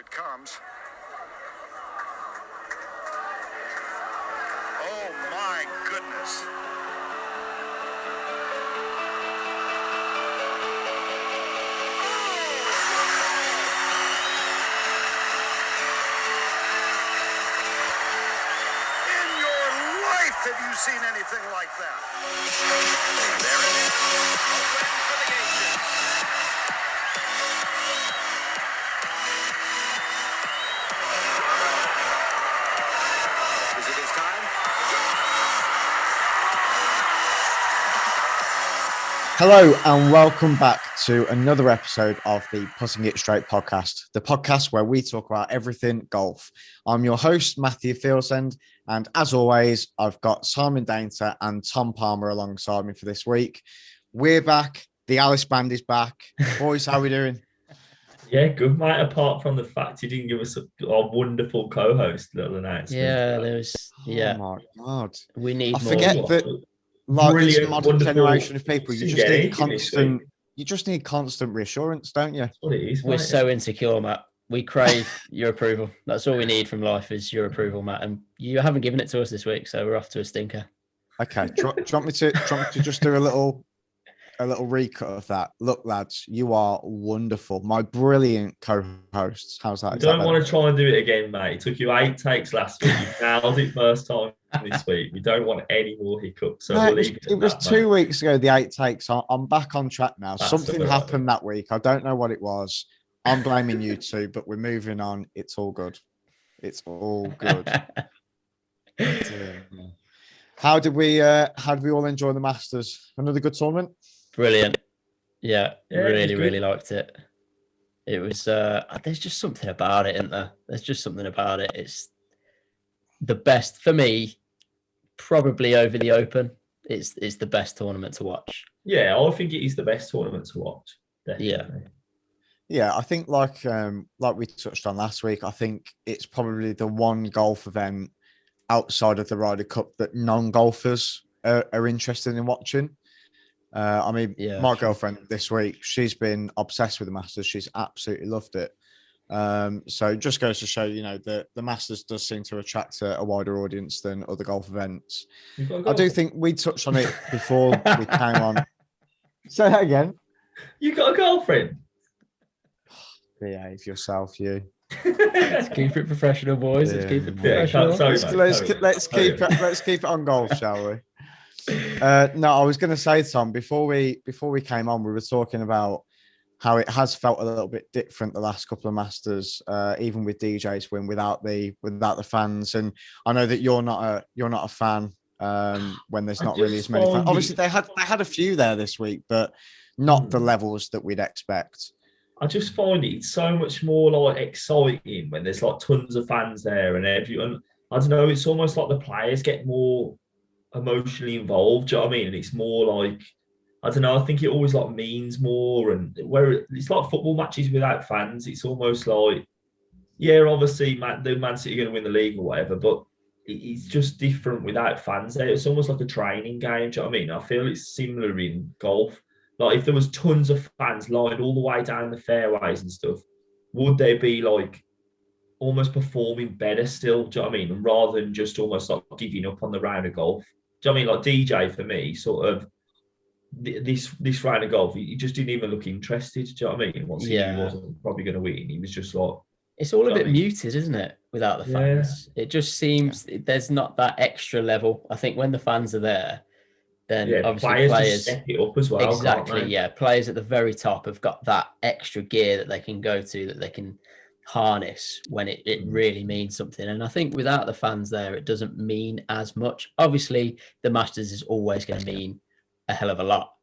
it comes. Oh my goodness. In your life have you seen anything like that? There it is. A win for the ages. Is it his time? Hello and welcome back to another episode of the Putting It Straight podcast, the podcast where we talk about everything golf. I'm your host, Matthew Fieldsend, and as always, I've got Simon Dainter and Tom Palmer alongside me for this week. We're back. The Alice Band is back. Boys, how are we doing? Yeah, good, mate. Apart from the fact you didn't give us a wonderful co-host little announcement. Yeah, there was. Yeah, Oh my God. we need I more. forget that, like this Brilliant, modern wonderful generation of people, you just need constant. constant reassurance, don't you? That's what it is, We're mate. so insecure, Matt. We crave your approval. That's all we need from life is your approval, Matt. And you haven't given it to us this week, so we're off to a stinker. Okay, do you want me to just do a little recut of that? Look, lads, you are wonderful. My brilliant co-hosts. How's that? You Is that don't better? want to try and do it again, mate. It took you 8 takes last week. You nailed it first time this week. We don't want any more hiccups. So No, we'll it was, leave it was at 2 weeks ago, the 8 takes. I'm back on track now. That's Something about happened that week. I don't know what it was. I'm blaming you two, but we're moving on. It's all good. It's all good. How did we all enjoy the Masters? Another good tournament? Brilliant. Yeah, Yeah, it was really, good. really liked it. It was. There's just something about it, isn't there? There's just something about it. It's the best for me, probably over the Open. It's the best tournament to watch. Yeah, I think it is the best tournament to watch. Definitely. Yeah, I think like we touched on last week, I think it's probably the one golf event outside of the Ryder Cup that non-golfers are interested in watching. Yeah, my sure. girlfriend this week, she's been obsessed with the Masters. She's absolutely loved it. So it just goes to show, that the Masters does seem to attract a wider audience than other golf events. You've got a I do girlfriend? think we touched on it before we came on. Say that again. You got a girlfriend? Behave yourself, you. Let's keep it professional, boys. Let's keep it professional. sorry, Let's mate. let's keep it on golf, shall we? No, I was going to say, Tom, before we came on, we were talking about how it has felt a little bit different the last couple of Masters, even with DJ's win without the fans. And I know that you're not a fan when there's not really as many fans. Obviously, they had a few there this week, but not the levels that we'd expect. I just find it so much more like exciting when there's like tons of fans there and everyone. I don't know. It's almost like the players get more emotionally involved. Do you know what I mean? And it's more like, I don't know. I think it always like means more. And where it's like football matches without fans, it's almost like, yeah, obviously the Man City are going to win the league or whatever, but it's just different without fans there. It's almost like a training game. Do you know what I mean? I feel it's similar in golf. Like if there was tons of fans lined all the way down the fairways and stuff, would they be like almost performing better still? Do you know what I mean? And rather than just almost like giving up on the round of golf. Do you know what I mean? Like DJ for me, sort of this round of golf, he just didn't even look interested. Do you know what I mean? Once he wasn't probably going to win, he was just like. It's all a bit muted, isn't it? Without the fans, it just seems there's not that extra level. I think when the fans are there, then obviously players step it up as well. Exactly, yeah. Players at the very top have got that extra gear that they can go to, that they can harness when it really means something. And I think without the fans there, it doesn't mean as much. Obviously, the Masters is always going to mean a hell of a lot,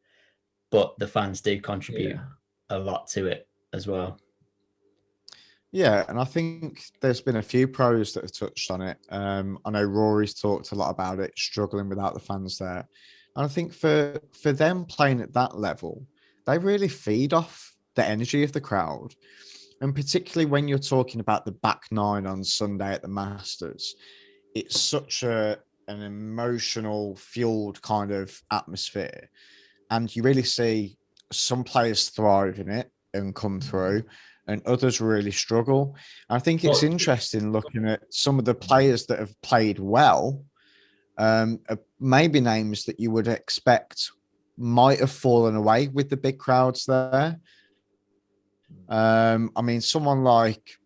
but the fans do contribute a lot to it as well. Yeah, and I think there's been a few pros that have touched on it. I know Rory's talked a lot about it, struggling without the fans there. And I think for them playing at that level, they really feed off the energy of the crowd. And particularly when you're talking about the back nine on Sunday at the Masters, it's such an emotional, fueled kind of atmosphere. And you really see some players thrive in it and come through. and others really struggle. I think it's interesting looking at some of the players that have played well, maybe names that you would expect might have fallen away with the big crowds there. I mean, someone like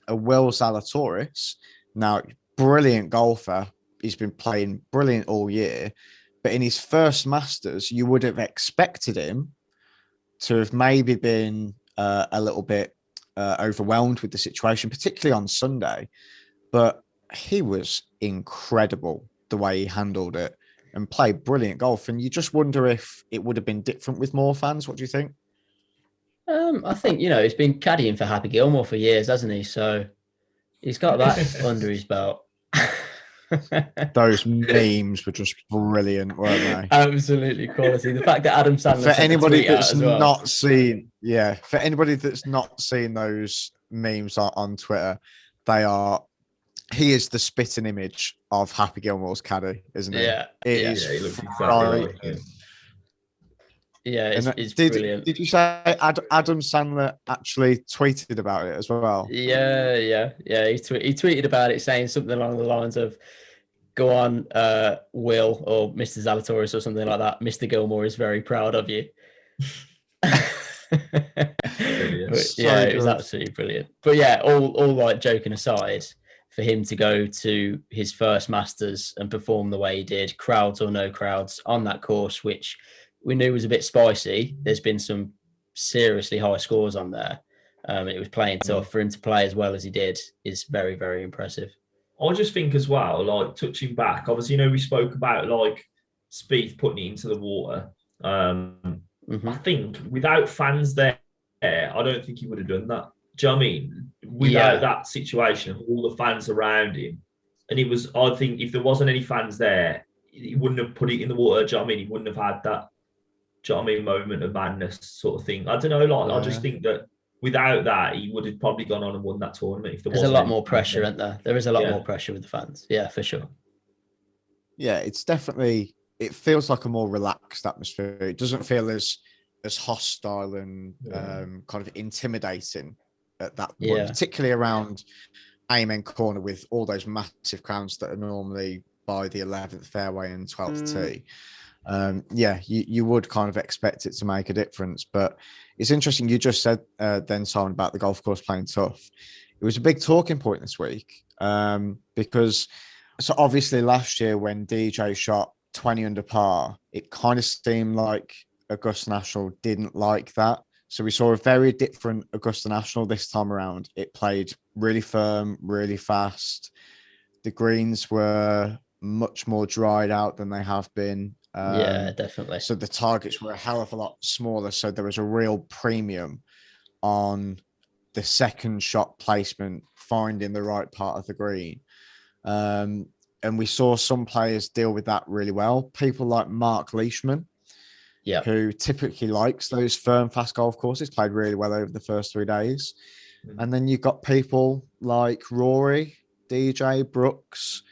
a Will Zalatoris, now brilliant golfer, he's been playing brilliant all year, but in his first Masters, you would have expected him to have maybe been a little bit overwhelmed with the situation, particularly on Sunday. But he was incredible the way he handled it and played brilliant golf. And you just wonder if it would have been different with more fans. What do you think? I think, he's been caddying for Happy Gilmore for years, hasn't he? So he's got that under his belt. Those memes were just brilliant, weren't they? Absolutely quality. The fact that Adam Sandler for anybody that's well. not seen, for anybody that's not seen those memes on Twitter, he is the spitting image of Happy Gilmore's caddy, isn't he? Yeah, he looks exactly like him. Yeah, it's brilliant. Did you say Adam Sandler actually tweeted about it as well? Yeah. He tweeted about it saying something along the lines of, "Go on, Will or Mr. Zalatoris or something like that. Mr. Gilmore is very proud of you." It was absolutely brilliant. But yeah, all like joking aside, for him to go to his first Masters and perform the way he did, crowds or no crowds, on that course, which we knew was a bit spicy. There's been some seriously high scores on there. It was playing tough. For him to play as well as he did is very, very impressive. I just think as well, like touching back, obviously, we spoke about like Spieth putting it into the water. I think without fans there, I don't think he would have done that. Do you know what I mean? Without that situation, all the fans around him. And I think if there wasn't any fans there, he wouldn't have put it in the water. Do you know what I mean? He wouldn't have had that, do you know what I mean, moment of madness sort of thing. I don't know, I just think that without that, he would have probably gone on and won that tournament. If there's a lot more pressure, isn't there? There is a lot more pressure with the fans. Yeah, for sure. Yeah, it's definitely, it feels like a more relaxed atmosphere. It doesn't feel as hostile and kind of intimidating at that point, particularly around Amen Corner with all those massive crowds that are normally by the 11th fairway and 12th tee. You would kind of expect it to make a difference, but it's interesting. You just said then, Simon, about the golf course playing tough. It was a big talking point this week because, so obviously last year when DJ shot 20 under par, it kind of seemed like Augusta National didn't like that. So we saw a very different Augusta National this time around. It played really firm, really fast. The greens were much more dried out than they have been. Definitely. So the targets were a hell of a lot smaller. So there was a real premium on the second shot placement, finding the right part of the green. And we saw some players deal with that really well. People like Mark Leishman, who typically likes those firm, fast golf courses, played really well over the first 3 days. And then you've got people like Rory, DJ, Brooks,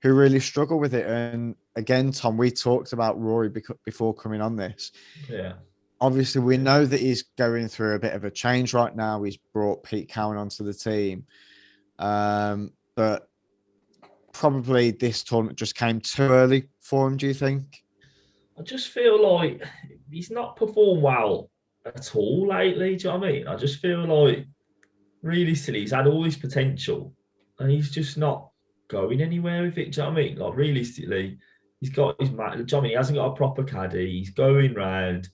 who really struggle with it. And again, Tom, we talked about Rory before coming on this. Yeah. Obviously, we know that he's going through a bit of a change right now. He's brought Pete Cowan onto the team. But probably this tournament just came too early for him, do you think? I just feel like he's not performed well at all lately. Do you know what I mean? I just feel like realistically, he's had all this potential and he's just not going anywhere with it. Do you know what I mean? Like realistically, he's got his mat. Do you know what I mean? He hasn't got a proper caddy. He's going round.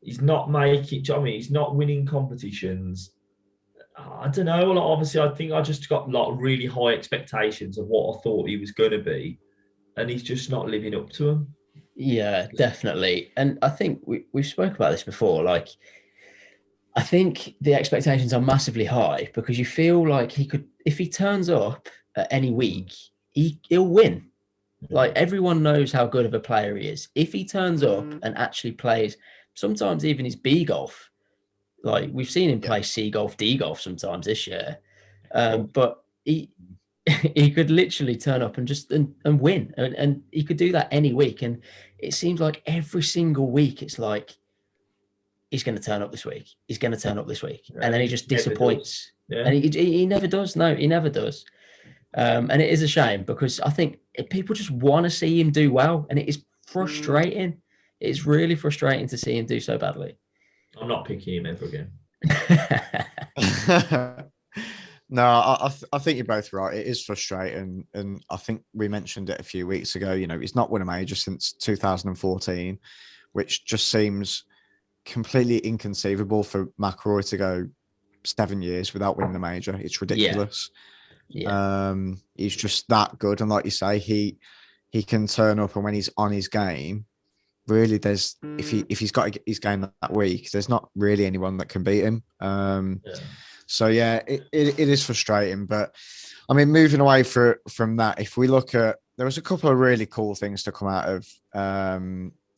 He's not making. Do you know what I mean? He's not winning competitions. I don't know. Like obviously, I think I just got really high expectations of what I thought he was going to be, and he's just not living up to them. Yeah, definitely. And I think we've spoke about this before. Like, I think the expectations are massively high because you feel like he could, if he turns up at any week, he'll win. Like everyone knows how good of a player he is. If he turns up and actually plays, sometimes even his B golf, like we've seen him play C golf, D golf sometimes this year, but he could literally turn up and just and win, and he could do that any week. And it seems like every single week it's like he's going to turn up this week. He's going to turn up this week. Yeah, And then he he just never disappoints. Yeah. And he never does. No, he never does. And it is a shame because I think people just want to see him do well. And it is frustrating. It's really frustrating to see him do so badly. I'm not picking him ever again. No, I think you're both right. It is frustrating, and I think we mentioned it a few weeks ago. You know, he's not won a major since 2014, which just seems completely inconceivable for McIlroy to go 7 years without winning a major. It's ridiculous. Yeah. He's just that good, and like you say, he can turn up, and when he's on his game, really, there's if he's got his game that week, there's not really anyone that can beat him. So yeah, it is frustrating. But I mean, moving away from that, if we look at, there was a couple of really cool things to come out of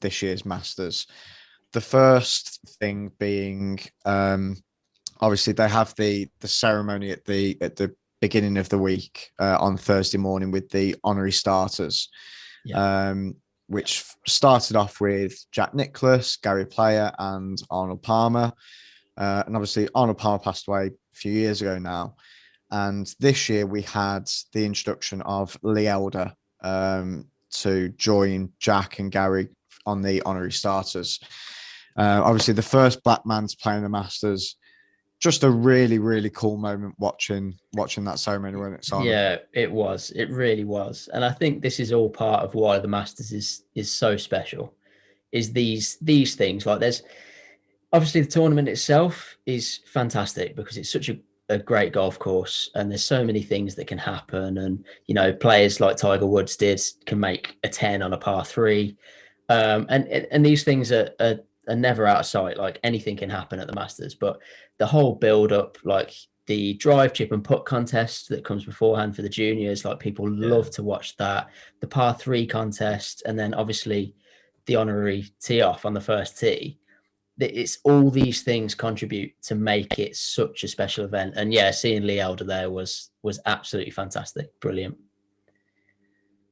this year's Masters. The first thing being, obviously they have the ceremony at the beginning of the week on Thursday morning with the honorary starters, which started off with Jack Nicklaus, Gary Player, and Arnold Palmer. And obviously Arnold Palmer passed away a few years ago now. And this year we had the introduction of Lee Elder to join Jack and Gary on the honorary starters. Obviously the first black man to play in the Masters. Just a really, really cool moment watching that ceremony when it's on. Yeah, it was. It really was. And I think this is all part of why the Masters is so special. Is these things, like there's obviously the tournament itself is fantastic because it's such a great golf course and there's so many things that can happen. And, you know, players like Tiger Woods can make a 10 on a par 3. And these things are never out of sight. Like anything can happen at the Masters, but the whole build up, like the drive, chip and putt contest that comes beforehand for the juniors, like people love to watch that. The par 3 contest, and then obviously the honorary tee off on the first tee. It's all these things contribute to make it such a special event. And yeah, seeing Lee Elder there was absolutely fantastic. Brilliant.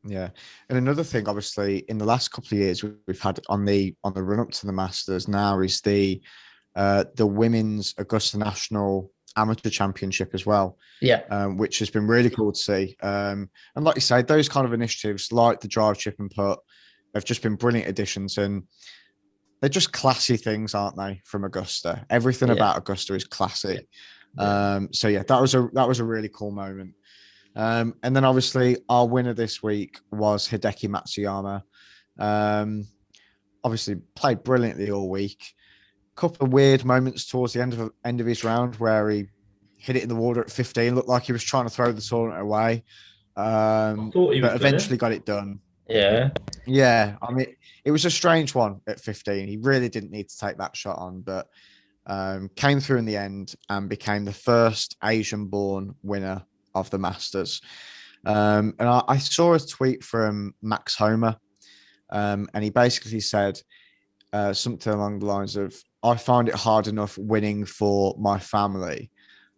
Yeah. And another thing, obviously, in the last couple of years we've had on the run up to the Masters now is the Women's Augusta National Amateur Championship as well. Yeah. Which has been really cool to see. And like you say, those kind of initiatives like the drive, chip and putt have just been brilliant additions, and they're just classy things, aren't they, from Augusta? Everything about Augusta is classy. So yeah, that was a really cool moment. And then obviously our winner this week was Hideki Matsuyama. Obviously played brilliantly all week. Couple of weird moments towards the end of his round where he hit it in the water at 15. Looked like he was trying to throw the tournament away. But eventually got it done. Yeah. I mean, it was a strange one at 15. He really didn't need to take that shot on, but came through in the end and became the first Asian-born winner of the Masters. And I saw a tweet from Max Homer, and he basically said something along the lines of, I find it hard enough winning for my family,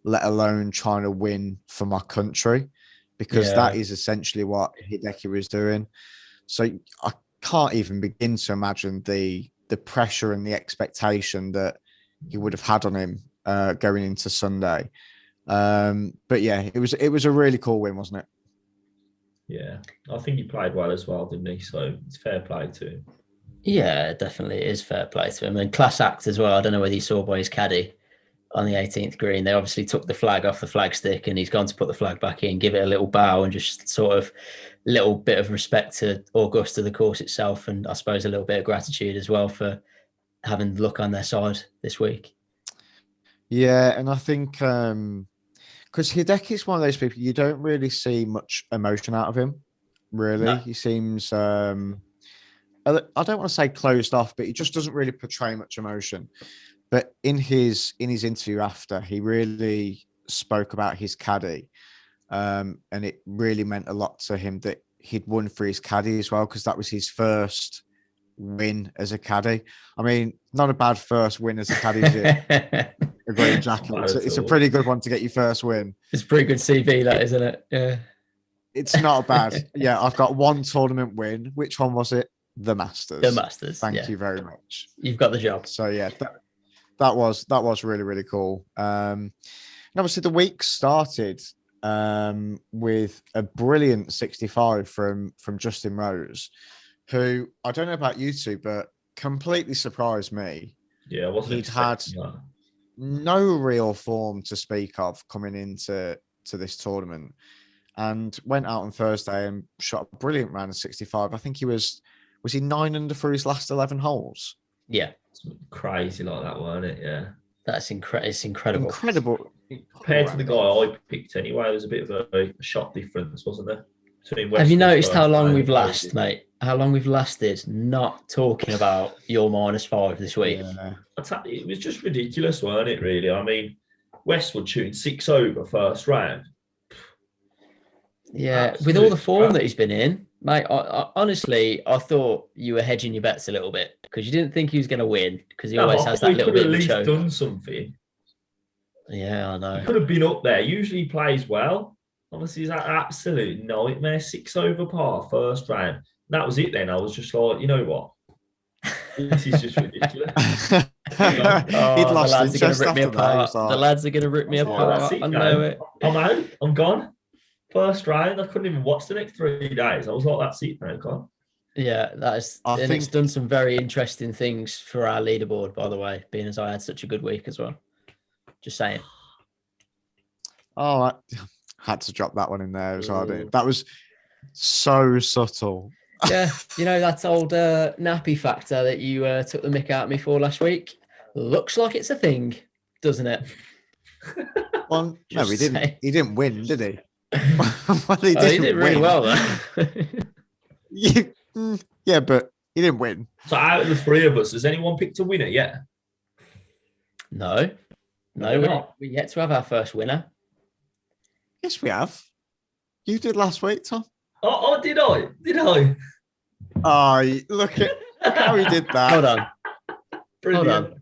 let alone trying to win for my country, because that is essentially what Hideki was doing. So I can't even begin to imagine the pressure and the expectation that he would have had on him going into Sunday. But yeah, it was a really cool win, wasn't it? Yeah, I think he played well as well, didn't he? So it's fair play to him. Yeah, definitely it is fair play to him. And class act as well. I don't know whether you saw by his caddy on the 18th green. They obviously took the flag off the flag stick and he's gone to put the flag back in, give it a little bow and just sort of little bit of respect to Augusta, the course itself, and I suppose a little bit of gratitude as well for having luck on their side this week. Yeah, and I think because Hideki is one of those people, you don't really see much emotion out of him, really. No. He seems, I don't want to say closed off, but he just doesn't really portray much emotion. But in his interview after, he really spoke about his caddy, and it really meant a lot to him that he'd won for his caddy as well, because that was his first win as a caddy. I mean, not a bad first win as a caddy, is it? Agree, Jack. It's a pretty good one to get your first win. It's a pretty good CV, that, isn't it? Yeah. It's not bad. Yeah, I've got one tournament win. Which one was it? The Masters. The Masters. Thank you very much. You've got the job. So yeah, that was really, really cool. And obviously the week started with a brilliant 65 from Justin Rose, who I don't know about you two, but completely surprised me. Yeah, I wasn't He'd had expecting that. no real form to speak of coming into this tournament, and went out on Thursday and shot a brilliant round of 65. I think was he 9 under for his last 11 holes. Yeah, It's crazy like that, weren't it? Yeah. that's it's incredible. Incredible. Compared to the guy I picked anyway, there's a bit of a shot difference, wasn't there? Between Have you Westwood's noticed how first long round we've and lasted, Rose's? mate? How long we've lasted not talking about your -5 this week? Yeah. It was just ridiculous, weren't it, really? I mean, Westwood shooting 6 over first round. Yeah, with all the Absolute form crap. that he's been in, mate, honestly, I thought you were hedging your bets a little bit because you didn't think he was going to win because he always has that He little could bit at of a least choke. done something. Yeah, I He know. could have been up there. Usually he plays well. Obviously, he's an absolute nightmare. 6 over par first round. That was it then. I was just like, you know what? This is just ridiculous. He'd The lost lads are going interest to rip me after that. He apart. was The like, lads are going to rip me I was like, that's apart. it I now. know it. I'm out. I'm gone. First round. I couldn't even watch the next 3 days. I was like, that's it now. Gone. Yeah, it's think done some very interesting things for our leaderboard, by the way, being as I had such a good week as well. Just saying. Oh, I had to drop that one in there as well. That was so subtle. Yeah, you know that old nappy factor that you took the mick out of me for last week. Looks like it's a thing, doesn't it? Well, no, Just he didn't. saying. He didn't win, did he? Well, He did really win. well though. Yeah, but he didn't win. So out of the 3 of us, has anyone picked a winner yet? No, we're yet to have our first winner. Yes, we have. You did last week, Tom. Oh, did I? Did I? Oh, look at how he did that. Hold on. Brilliant. Hold on.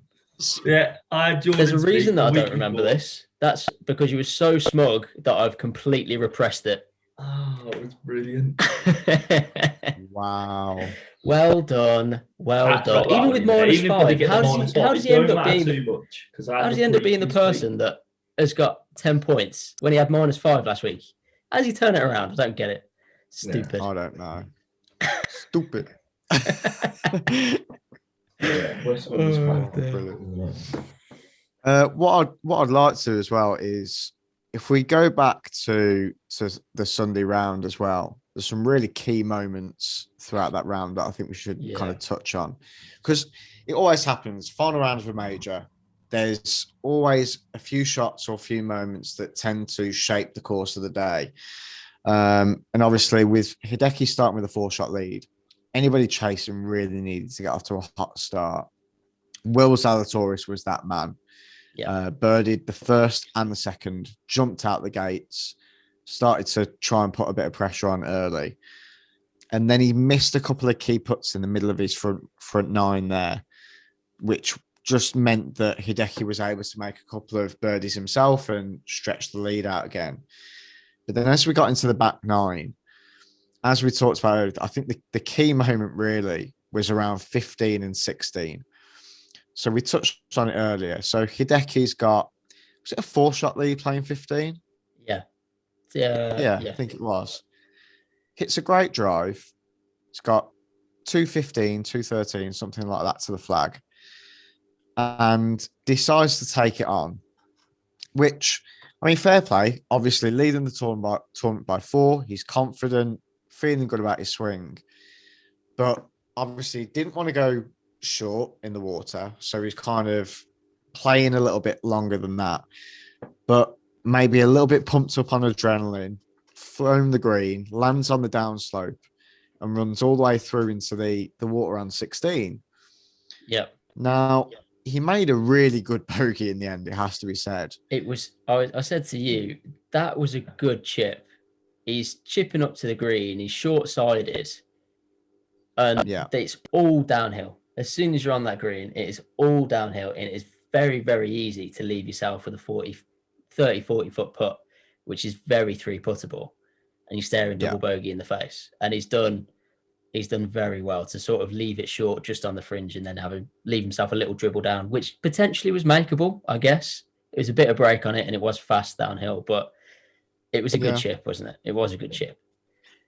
Yeah, I had Jordan. There's a reason that I Speed don't remember before. this. That's because you were so smug that I've completely repressed it. Oh, it was brilliant. Wow. Well done. Well Had to done. drop that Even one with in there. minus Even if I did five, get the how minus five, does it he end don't up matter being too much? how does he end up being the person that has got 10 points when he had -5 last week? How does he turn it around? I don't get it. Stupid. I don't know. Stupid. Yeah, Westwood was crap. Brilliant. What I'd like to as well is if we go back to the Sunday round as well, there's some really key moments throughout that round that I think we should kind of touch on, because it always happens. Final round of a major, there's always a few shots or a few moments that tend to shape the course of the day. And obviously with Hideki starting with a 4-shot lead, anybody chasing really needed to get off to a hot start. Will Zalatoris was that man. Birdied the first and the second, jumped out the gates, started to try and put a bit of pressure on early. And then he missed a couple of key putts in the middle of his front 9 there, which just meant that Hideki was able to make a couple of birdies himself and stretch the lead out again. But then as we got into the back 9, as we talked about earlier, I think the key moment really was around 15 and 16. So we touched on it earlier. So Hideki's got, was it a 4-shot lead playing 15? Yeah, I think it was. Hits a great drive. It's got 215, 213, something like that to the flag. And decides to take it on, which, I mean, fair play. Obviously, leading the tournament by 4. He's confident, feeling good about his swing. But obviously didn't want to go short in the water. So he's kind of playing a little bit longer than that. But maybe a little bit pumped up on adrenaline, flown the green, lands on the downslope, and runs all the way through into the water on 16. Yep. Now, he made a really good bogey in the end, it has to be said. It was, I said to you, that was a good chip. He's chipping up to the green, he's short-sided, and it's all downhill. As soon as you're on that green, it is all downhill, and it is very, very easy to leave yourself with a 30, 40-foot putt, which is very 3-puttable, and you're staring double bogey in the face. And he's done he's done very well to sort of leave it short just on the fringe and then leave himself a little dribble down, which potentially was makeable, I guess. It was a bit of break on it and it was fast downhill, but it was a good chip, wasn't it? It was a good chip.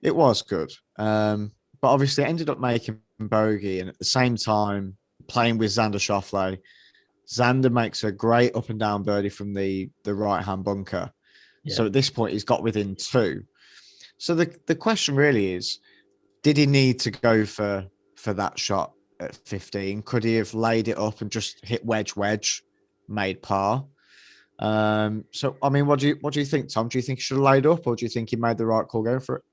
It was good. But obviously it ended up making bogey, and at the same time playing with Xander Schauffele. Xander makes a great up and down birdie from the right-hand bunker. Yeah. So at this point, he's got within 2. So the question really is, did he need to go for that shot at 15? Could he have laid it up and just hit wedge, made par? So, I mean, what do you think, Tom? Do you think he should have laid up, or do you think he made the right call going for it?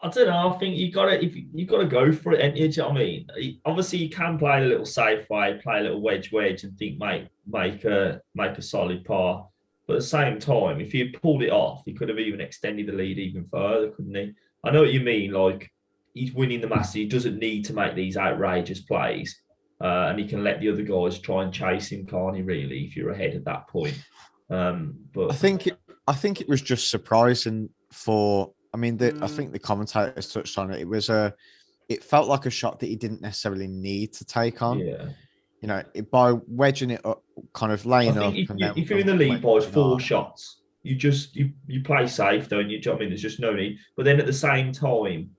I don't know. I think you gotta go for it. And you know what I mean, obviously you can play a little safe way, play a little wedge, and think make a solid par. But at the same time, if he pulled it off, he could have even extended the lead even further, couldn't he? I know what you mean. Like, he's winning the Masters. He doesn't need to make these outrageous plays, and he can let the other guys try and chase him, can't he? Really, if you're ahead at that point. But I think it was just surprising for. I mean, I think the commentators touched on it. It felt like a shot that he didn't necessarily need to take on. Yeah. You know, by wedging it up, kind of laying up. If you're in the lead by 4 shots, you play safe, don't you? Do you know what I mean? There's just no need. But then at the same time,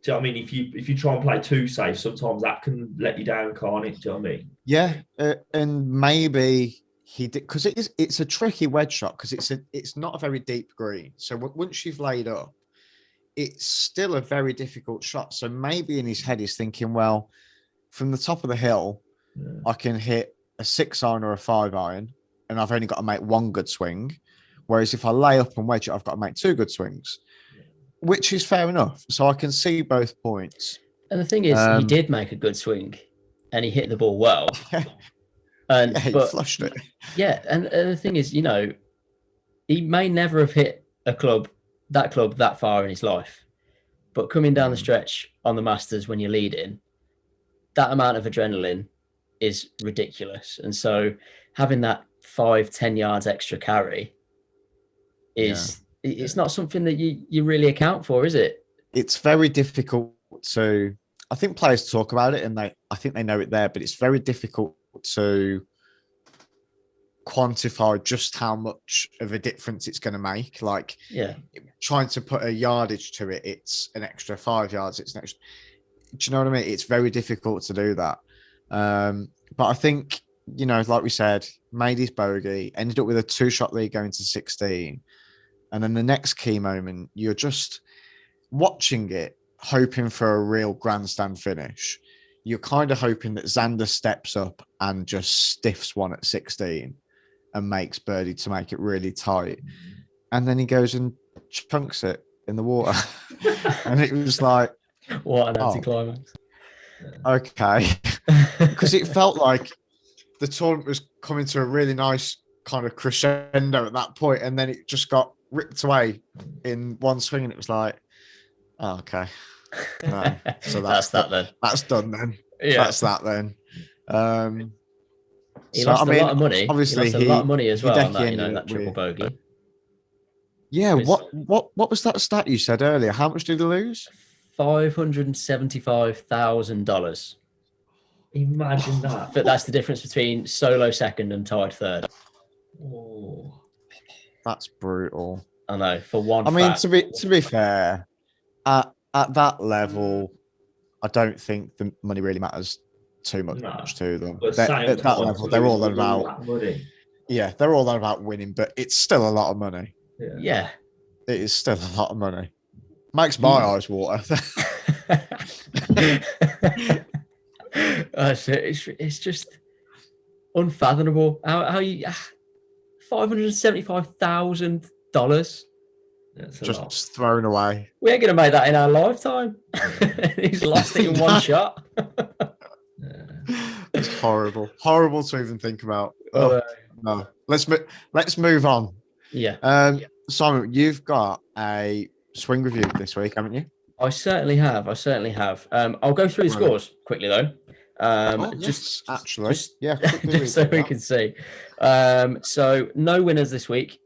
do you know what I mean? If you try and play too safe, sometimes that can let you down, can't it? Do you know what I mean? Yeah, and maybe he did, because it's a tricky wedge shot, because it's not a very deep green. So once you've laid up, it's still a very difficult shot. So maybe in his head he's thinking, well, from the top of the hill, I can hit a 6-iron or a 5-iron, and I've only got to make 1 good swing. Whereas if I lay up and wedge it, I've got to make 2 good swings, which is fair enough. So I can see both points. And the thing is, he did make a good swing, and he hit the ball well. He flushed it. Yeah, and the thing is, you know, he may never have hit that club that far in his life, but coming down the stretch on the Masters when you're leading, that amount of adrenaline is ridiculous. And so having that 5-10 yards extra carry it's not something that you really account for, is it? It's very difficult to. I think players talk about it, and I think they know it there, but it's very difficult to quantify just how much of a difference it's going to make. Like, trying to put a yardage to it, it's an extra 5 yards. It's an extra. Do you know what I mean? It's very difficult to do that. But I think, you know, like we said, made his bogey, ended up with a 2-shot lead going to 16, and then the next key moment, you're just watching it, hoping for a real grandstand finish. You're kind of hoping that Xander steps up and just stiffs one at 16 and makes birdie to make it really tight. And then he goes and chunks it in the water. And it was like, what an anticlimax. Okay. Because it felt like the tournament was coming to a really nice kind of crescendo at that point, and then it just got ripped away in one swing, and it was like, oh, okay. No. So that's that then. That's done then. Yeah. That's that then. He lost a lot of money. Obviously, he lost a lot of money as well on that, that triple bogey. Yeah, what was that stat you said earlier? How much did he lose? $575,000. Imagine that. But that's the difference between solo second and tied third. Oh, that's brutal. I know. For one, I mean, to be fair, at that level, I don't think the money really matters too much to them. At that level, they're all about money. Yeah, they're all about winning, but it's still a lot of money. Yeah. It is still a lot of money. Makes my eyes water. It's just unfathomable how you $575,000 just thrown away. We ain't gonna make that in our lifetime. He's lost it in one shot. It's horrible to even think about. No, let's move on. Simon, you've got a swing review this week, haven't you? I certainly have. I'll go through the scores quickly though. Just so we can see. So no winners this week.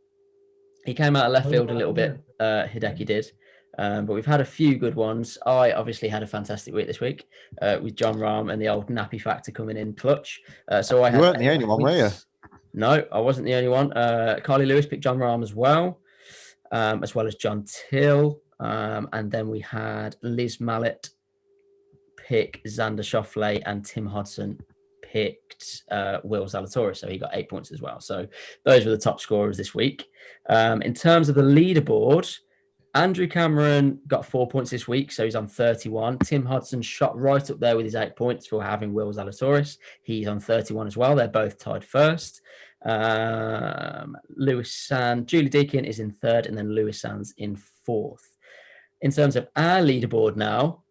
He came out of left field a little bit. Hideki did. But we've had a few good ones. I obviously had a fantastic week this week with John Rahm and the old nappy factor coming in clutch. So I You had weren't the 8 only one, were you? points. No, I wasn't the only one. Carly Lewis picked John Rahm as well as John Till. And then we had Liz Mallet pick Xander Schauffele, and Tim Hodson picked Will Zalatoris. So he got 8 points as well. So those were the top scorers this week. In terms of the leaderboard, Andrew Cameron got 4 points this week, so he's on 31. Tim Hodson shot right up there with his 8 points for having Will Zalatoris. He's on 31 as well. They're both tied first. Lewis Sand, Julie Deakin is in third, and then Lewis Sands in fourth. In terms of our leaderboard now,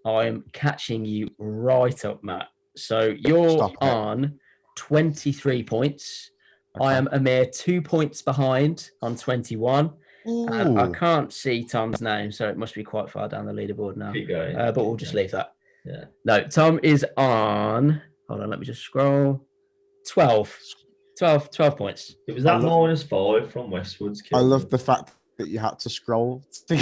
I'm catching you right up, Matt. So you're on 23 points. Okay. I am a mere 2 points behind on 21. And I can't see Tom's name, so it must be quite far down the leaderboard now. Keep going. But we'll just leave that. Yeah. No, Tom is on. Hold on, let me just scroll. 12 points. It was that -5 from Westwood's. I love the fact that you had to scroll to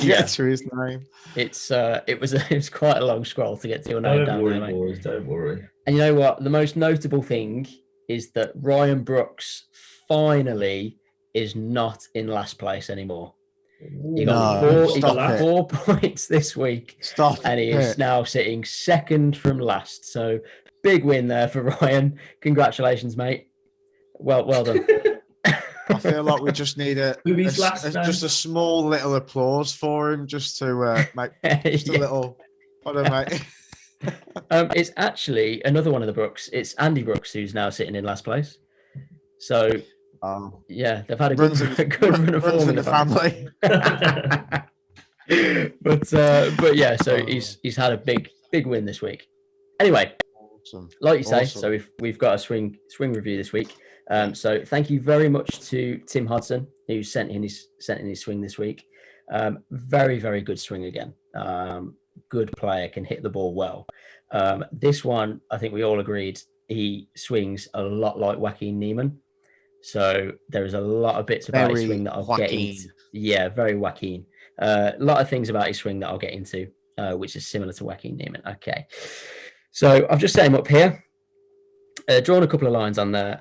get to his name. It was quite a long scroll to get to your name. Don't worry, boys. Don't worry. And you know what? The most notable thing is that Ryan Brooks finally is not in last place anymore. He got 4 points this week. And he is now sitting second from last. So big win there for Ryan. Congratulations, mate. Well done. I feel like we just need just a small little applause for him, just to make just a little. I don't know, mate. It's actually another one of the Brooks. It's Andy Brooks who's now sitting in last place. So yeah, they've had a good run of form in the family. but yeah, so he's had a big win this week. Anyway, like you say, so we've got a swing review this week. So thank you very much to Tim Hodson, who sent in his swing this week. Very, very good swing again. Good player, can hit the ball well. This one, I think we all agreed, he swings a lot like Joaquin Niemann. So there is a lot of bits about his swing that I'll get into. Yeah, very Joaquin. A lot of things about his swing that I'll get into, which is similar to Joaquin Niemann. Okay. So I've just set him up here. Drawn a couple of lines on there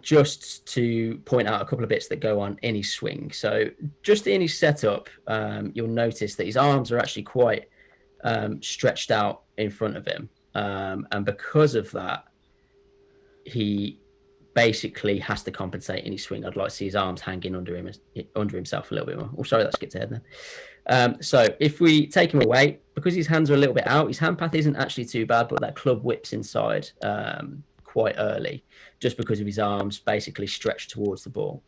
just to point out a couple of bits that go on in his swing. So just in his setup, you'll notice that his arms are actually quite stretched out in front of him. And because of that, he basically has to compensate in his swing. I'd like to see his arms hanging under himself a little bit more. Oh, sorry, that skipped ahead then. So if we take him away, because his hands are a little bit out, his hand path isn't actually too bad, but that club whips inside quite early, just because of his arms basically stretched towards the ball.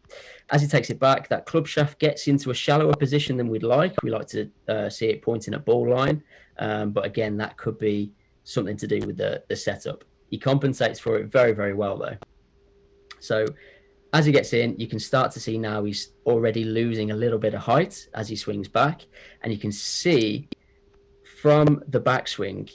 As he takes it back, that club shaft gets into a shallower position than we'd like. We like to see it pointing at ball line. But again, that could be something to do with the setup. He compensates for it very, very well, though. So as he gets in, you can start to see now he's already losing a little bit of height as he swings back. And you can see from the backswing,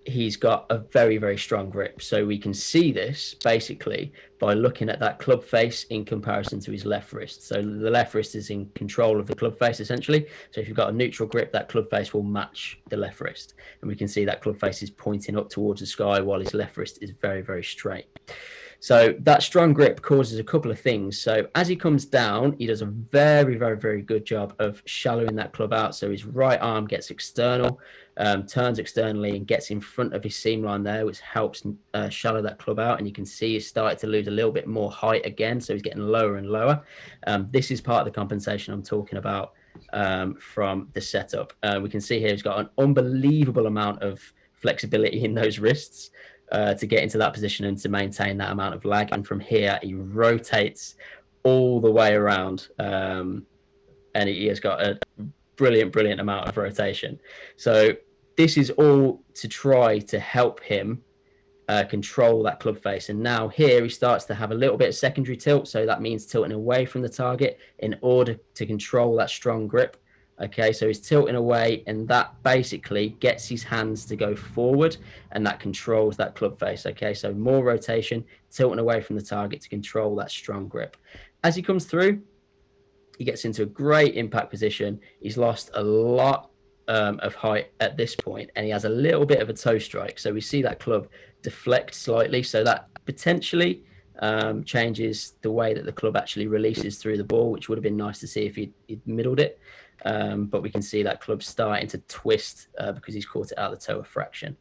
he's got a very, very strong grip. So we can see this basically by looking at that club face in comparison to his left wrist. So the left wrist is in control of the club face, essentially. So if you've got a neutral grip, that club face will match the left wrist. And we can see that club face is pointing up towards the sky while his left wrist is very, very straight. So that strong grip causes a couple of things. So as he comes down, he does a very, very, very good job of shallowing that club out. So his right arm gets external, turns externally and gets in front of his seam line there, which helps shallow that club out. And you can see he's started to lose a little bit more height again. So he's getting lower and lower. This is part of the compensation I'm talking about from the setup. We can see here he's got an unbelievable amount of flexibility in those wrists. To get into that position and to maintain that amount of lag. And from here, he rotates all the way around. And he has got a brilliant, brilliant amount of rotation. So this is all to try to help him control that club face. And now here he starts to have a little bit of secondary tilt. So that means tilting away from the target in order to control that strong grip. Okay, so he's tilting away, and that basically gets his hands to go forward, and that controls that club face. Okay, so more rotation, tilting away from the target to control that strong grip. As he comes through, He gets into a great impact position. He's lost a lot of height at this point, and he has a little bit of a toe strike. So we see that club deflect slightly. So that potentially changes the way that the club actually releases through the ball, which would have been nice to see if he'd middled it. But we can see that club starting to twist because he's caught it out of the toe a fraction.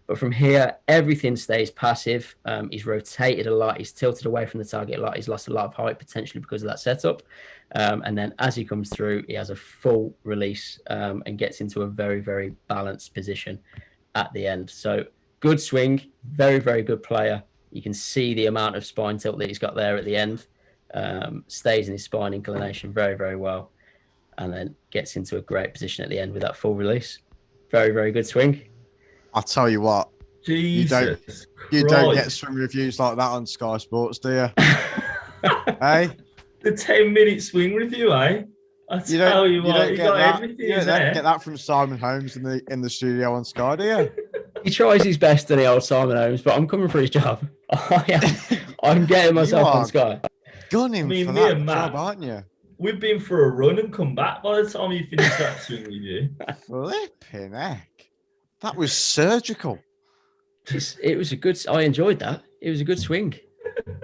But from here, everything stays passive. He's rotated a lot. He's tilted away from the target a lot. He's lost a lot of height potentially because of that setup. And then as he comes through, he has a full release and gets into a very, very balanced position at the end. So good swing, very, very good player. You can see the amount of spine tilt that he's got there at the end. Stays in his spine inclination very, very well. And then gets into a great position at the end with that full release. Very, very good swing. I'll tell you what. Jesus You don't get swing reviews like that on Sky Sports, do you? Hey? The 10-minute swing review, eh? I tell you what, you got everything You don't there. get that from Simon Holmes in the studio on Sky, do you? He tries his best in the old Simon Holmes, but I'm coming for his job. I'm getting myself on Sky. Gunning for me that and Matt, job, aren't you? We've been for a run and come back by the time you finish that swing review. Flipping heck. That was surgical. It was a good. I enjoyed that. It was a good swing.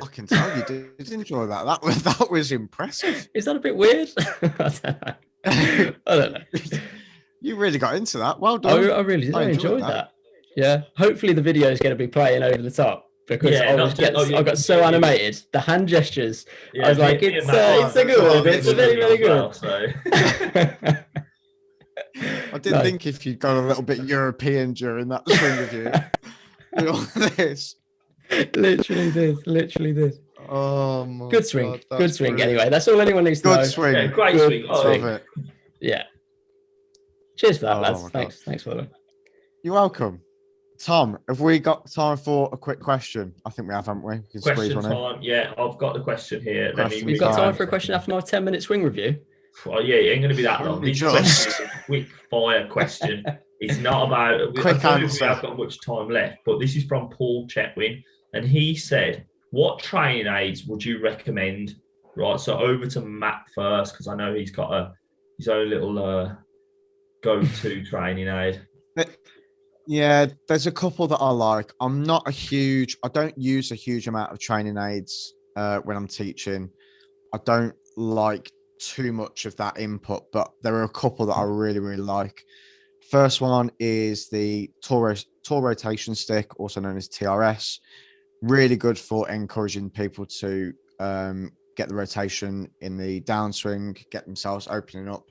I can tell you did enjoy that. That was impressive. Is that a bit weird? I don't know. You really got into that. Well done. I really did. I enjoyed that. Yeah. Hopefully the video is going to be playing over the top because I got so animated. The hand gestures. Yeah, I was like, it's a good one. It's very, very good. I did think if you'd gone a little bit European during that swing review. With all this. Literally did. Oh my good swing. God, Good swing. brilliant. Anyway, that's all anyone needs to know. Good swing. Yeah, great swing. Love it. Yeah. Cheers for that, Oh lads. my Thanks for that. You're welcome. Tom, have we got time for a quick question? I think we have, haven't we? We can squeeze Question one in. time. Yeah, I've got the question here. We've got time for a question after my 10-minute swing review. Oh, yeah, it ain't going to be that long. This question is a quick fire question. It's not about Quick I don't answer. think I've got much time left, but this is from Paul Chetwin, and he said, "What training aids would you recommend?" Right, so over to Matt first because I know he's got his own little go-to training aid. Yeah, there's a couple that I like. I don't use a huge amount of training aids when I'm teaching. I don't like too much of that input, but there are a couple that I really, really like. First one is the tour rotation stick, also known as TRS. Really good for encouraging people to get the rotation in the downswing, get themselves opening up.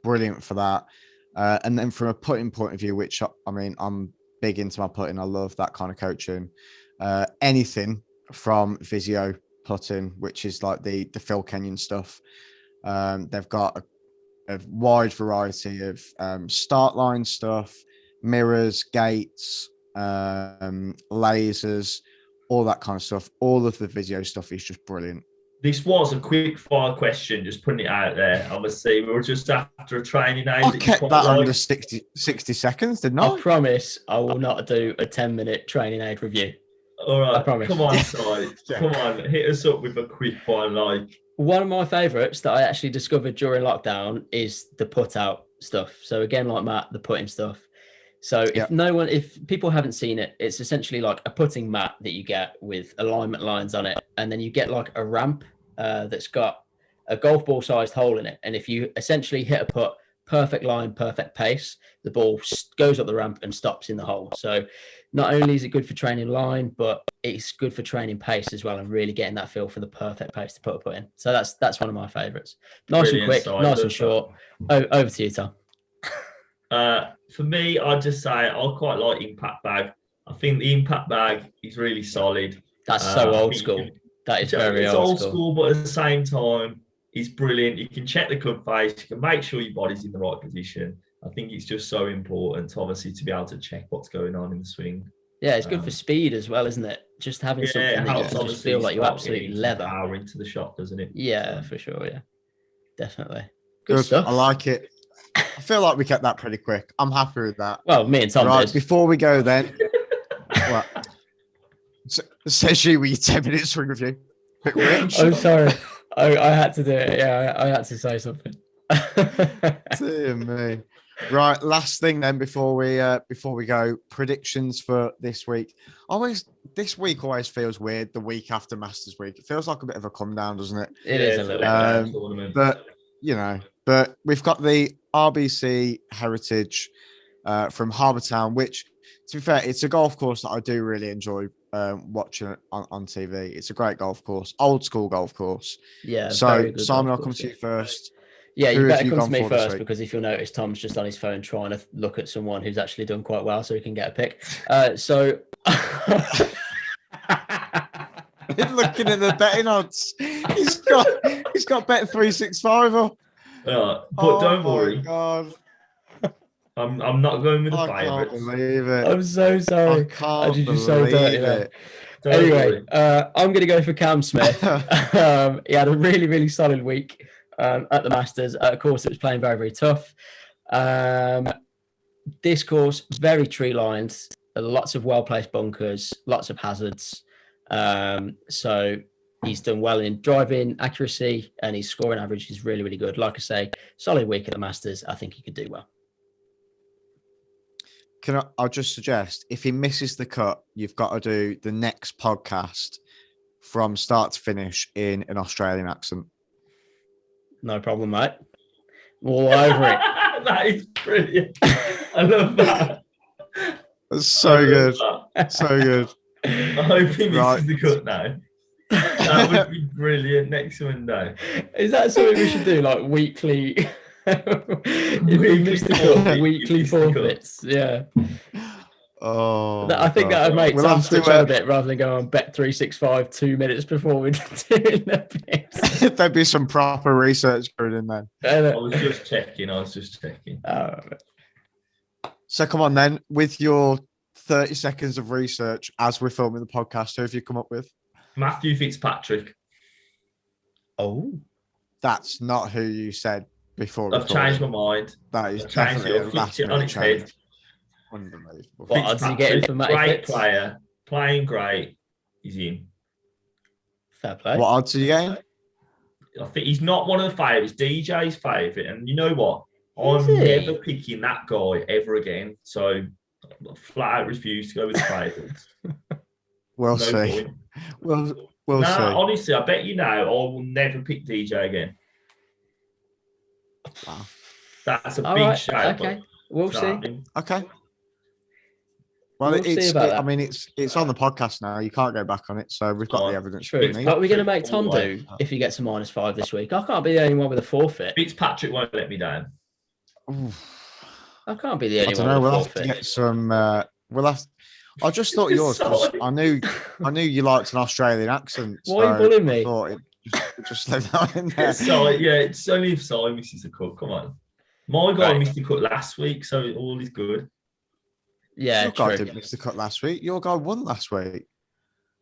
Brilliant for that. And then from a putting point of view, which I mean, I'm big into my putting. I love that kind of coaching. Anything from Visio putting, which is like the Phil Kenyon stuff. They've got a wide variety of start line stuff, mirrors, gates, lasers, all that kind of stuff. All of the Visio stuff is just brilliant. This was a quick fire question, just putting it out there. Obviously, we were just after a training aid. I kept that under 60 seconds, didn't I? I promise I will not do a 10-minute training aid review. All right, I promise. come on, Si. Come on, hit us up with a quick one. Like one of my favourites that I actually discovered during lockdown is the put out stuff. So again, like Matt, the putting stuff. So if people haven't seen it, it's essentially like a putting mat that you get with alignment lines on it. And then you get like a ramp that's got a golf ball sized hole in it. And if you essentially hit a putt, perfect line, perfect pace, the ball goes up the ramp and stops in the hole. So not only is it good for training line, but it's good for training pace as well and really getting that feel for the perfect pace to put a putt in. So that's one of my favourites. Nice brilliant, and quick, Si. nice and short. Over to you, Tom. For me, I'd just say I quite like Impact Bag. I think the Impact Bag is really solid. That's so old school. That is very old school. But at the same time, it's brilliant. You can check the club face. You can make sure your body's in the right position. I think it's just so important, obviously, to be able to check what's going on in the swing. Yeah, it's good for speed as well, isn't it? Just having something that you can just feel like you absolutely leather. Power into the shot, doesn't it? Yeah, for sure. Yeah, definitely. Good Stuff. stuff. I like it. I feel like we kept that pretty quick. I'm happy with that. Well, me and Tom Right, did. before we go then, says you with your 10 minutes swing review. Quick Rich. Oh, sorry. I had to do it. Yeah, I had to say something. Dear me. Right, last thing then before we go, predictions for this week. This week always feels weird. The week after Masters week, it feels like a bit of a come down, doesn't it? It is a it's little letdown bit. tournament. But we've got the RBC Heritage from Harbour Town, which, to be fair, it's a golf course that I do really enjoy watching on TV. It's a great golf course, old school golf course. Yeah. So very good Simon, golf I'll come course, to you yeah. first. Yeah, Who you have better you come gone to me for this first, week? because if you'll notice, Tom's just on his phone trying to look at someone who's actually done quite well so he can get a pick. So Been looking at the betting odds. He's got bet 365 up. But Oh don't my worry, God. I'm not going with the I can't favourites. believe it. I'm so I sorry. I can't did you so dirty believe there. it. Don't Anyway, worry. I'm going to go for Cam Smith. He had a really, really solid week at the Masters. Of course, it was playing very, very tough. This course, very tree lined, lots of well-placed bunkers, lots of hazards. So he's done well in driving accuracy, and his scoring average is really, really good. Like I say, solid week at the Masters. I think he could do well. I'll just suggest, if he misses the cut, you've got to do the next podcast from start to finish in an Australian accent. No problem, mate. All over it. That is brilliant. I love that. That's so good. That. So good. I hope he misses Right. the cut now. That would be brilliant next Monday. Is that something we should do, like weekly? If we miss the cut, weekly forfeits. Yeah. Oh, I think God. that would make We'll Tom have to, switch on a bit rather than go on bet 365 2 minutes before we're doing the picks. There'd be some proper research going in then. I was just checking. So come on then, with your 30 seconds of research as we're filming the podcast, who have you come up with? Matthew Fitzpatrick. Oh, That's not who you said before. I've changed my mind. That is I've changed definitely it. a I've last flipped it on minute its head. change. Unbelievable. What odds are you getting for Matty Great Fitz? player, playing great. He's in. fair play. What odds are you getting? I think he's not one of the favourites. DJ's favourite, and you know what? Is I'm he? never picking that guy ever again. So I flat out refuse to go with the favourites. We'll No see. point. We'll see. Honestly, I bet you now I will never pick DJ again. Wow. That's a All big right, shout. okay. We'll see. Okay. Well, We'll see about that. I mean, it's on the podcast now. You can't go back on it, so we've got the evidence. True. we need. What are we going to make All Tom the way. do if he gets a -5 this week? I can't be the only one with a forfeit. Fitzpatrick won't let me down. Oof. I can't be the I only don't one know. with a We'll have to forfeit. get some. We'll have. I just thought yours because Sorry. I knew you liked an Australian accent. Why are you so bullying me? I thought just leave that in there. So yeah, it's only if Si misses the cut. Come on. My guy Right. missed the cut last week, so all is good. Yeah, Your guy true. didn't miss the cut last week. Your guy won last week.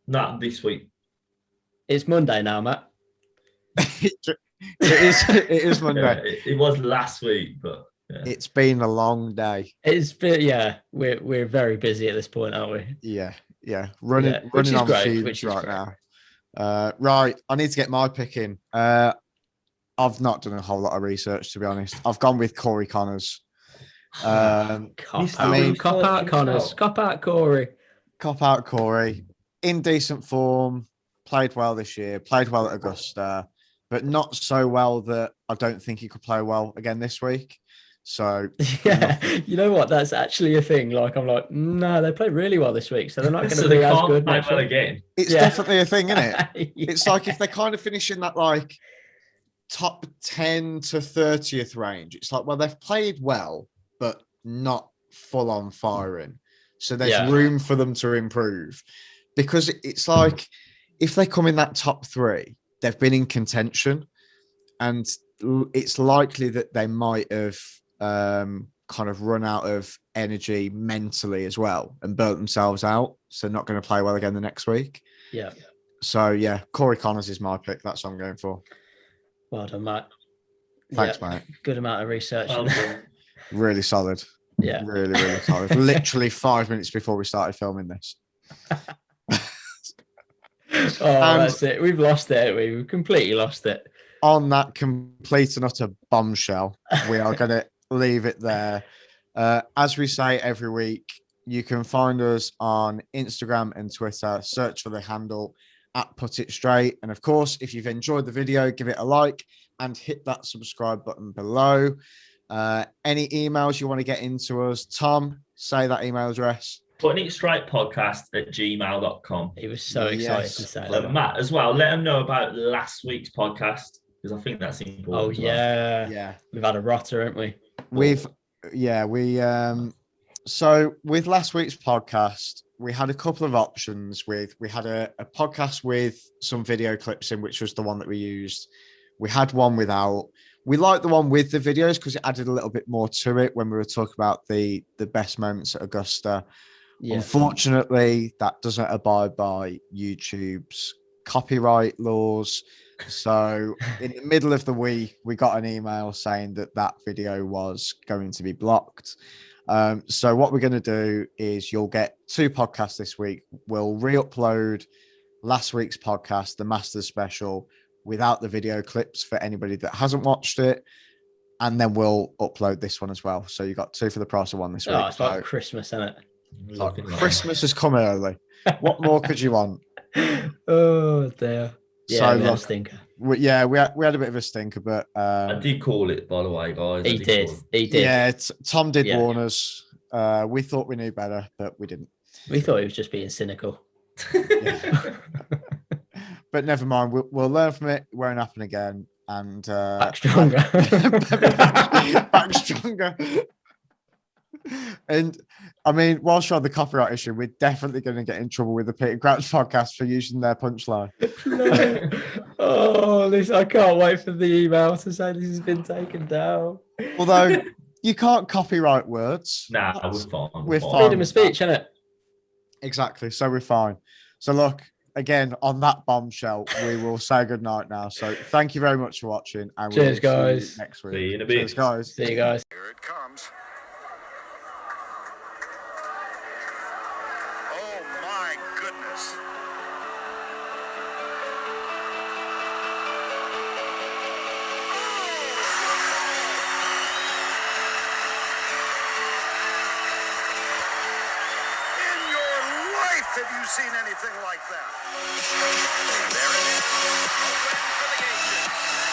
Not this week. It's Monday now, Matt. It is Monday. Yeah, it was last week, but yeah. It's been a long day. It's been, yeah, we're very busy at this point, aren't we? Yeah. Running Yeah, which is on great, fumes which is right great. now. Right, I need to get my pick in. I've not done a whole lot of research, to be honest. I've gone with Corey Connors. Cop Mr. out, mean- cop out, Connors. Cop out, Corey. Cop out Corey. In decent form. Played well this year. Played well at Augusta. But not so well that I don't think he could play well again this week. So, Yeah, you know what? That's actually a thing. Like, I'm like, no, they played really well this week, so they're not going So to they be as can't good play next well week. again. it's Yeah. definitely a thing, isn't it? Yeah. It's like if they kind of finish in that like top 10 to 30th range, it's like, well, they've played well, but not full on firing. So there's Yeah. room for them to improve. Because it's like if they come in that top 3, they've been in contention. And it's likely that they might have kind of run out of energy mentally as well and burnt themselves out. So not going to play well again the next week. Yeah. So yeah, Corey Connors is my pick. That's what I'm going for. Well done, Matt. Thanks, Yeah, mate. good amount of research. Well done. Really solid. Yeah. Really, really solid. Literally 5 minutes before we started filming this. Oh, And- that's it. We've lost it, haven't we? We've completely lost it. On that complete and utter bombshell, we are going to leave it there. As we say every week, you can find us on Instagram and Twitter. Search for the handle at Put It Straight. And of course, if you've enjoyed the video, give it a like and hit that subscribe button below. Any emails you want to get into us, Tom, say that email address. Putting it straight podcast at gmail.com. He was so excited Yes. to say So that. Matt, as well, let them know about last week's podcast because I think that's important. Oh as well. Yeah. We've had a rotter, haven't we? So with last week's podcast, we had a couple of options. We had a podcast with some video clips in, which was the one that we used. We had one without. We liked the one with the videos because it added a little bit more to it when we were talking about the best moments at Augusta. Yeah. Unfortunately, that doesn't abide by YouTube's copyright laws. So in the middle of the week, we got an email saying that video was going to be blocked. So what we're going to do is you'll get 2 podcasts this week. We'll re-upload last week's podcast, the Masters special, without the video clips for anybody that hasn't watched it. And then we'll upload this one as well. So you got 2 for the price of 1 this week. Oh, it's like Christmas, isn't it? Looking like- Christmas has come early. What more could you want? Oh dear. Yeah, So we had a look, stinker. we had a bit of a stinker, but I did call it, by the way, guys. He did. Call it. He did. yeah, Tom did Yeah. warn us. We thought we knew better, but we didn't. We thought he was just being cynical. But never mind. We'll learn from it. It won't happen again. And Back stronger. back stronger. And I mean, whilst you're on the copyright issue, we're definitely going to get in trouble with the Peter Crouch podcast for using their punchline. No. Oh, I can't wait for the email to say this has been taken down. Although you can't copyright words. Nah, That's- we're fine. we're fine. fine. Freedom of speech, isn't it? Exactly. So we're fine. So look, again, on that bombshell, we will say goodnight now. So thank you very much for watching. And Cheers, we'll see you guys. next week. See you in a bit. Cheers, guys. See you guys. Here it comes. Oh my goodness. In your life have you seen anything like that? There it is. A win for the ages.